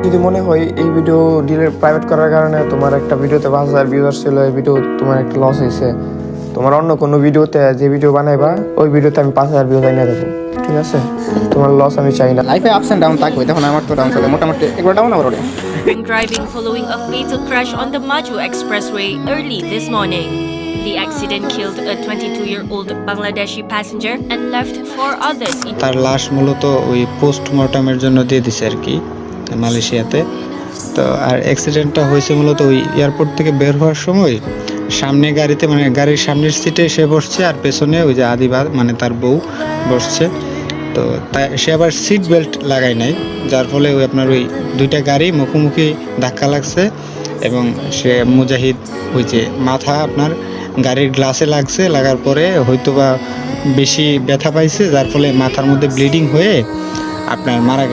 যদি মনে হয় এই ভিডিও ডিলিট প্রাইভেট করার কারণে তোমার একটা ভিডিওতে 5,000 ভিউয়ার্স ছিল, এই ভিডিও তোমার একটা লস হয়েছে, তোমার অন্য কোনো ভিডিওতে যে ভিডিও বানাইবা ওই ভিডিওতে আমি 5,000 ভিউ এনে দেবো, ঠিক আছে? তোমার লস আমি চাই না। লাইফে আপস এন্ড ডাউন থাকবে, তখন আমার তো ডাউন চলে মোটামুটি, একবার ডাউন আবার ওঠে। Driving following a fatal crash on the Maju Expressway early this morning. The accident killed a 22-year-old Bangladeshi passenger and left 4 others. তার লাশ মূলত ওই পোস্টমর্টমের জন্য দিয়ে দিছে আর কি মালয়েশিয়াতে। তো আর অ্যাক্সিডেন্টটা হয়েছে মূলত ওই এয়ারপোর্ট থেকে বের হওয়ার সময় সামনে গাড়িতে, মানে গাড়ির সামনের সিটে সে বসছে আর পেছনে ওই যে আদিবাদ মানে তার বউ বসছে। তো তাই সে আবার সিট বেল্ট লাগায় নাই, যার ফলে ওই আপনার ওই দুইটা গাড়ি মুখোমুখি ধাক্কা লাগছে এবং সে মুজাহিদ ওই যে মাথা আপনার গাড়ির গ্লাসে লাগছে, লাগার পরে হয়তো বা বেশি ব্যথা পাইছে, যার ফলে মাথার মধ্যে ব্লিডিং হয়ে আপনার মারা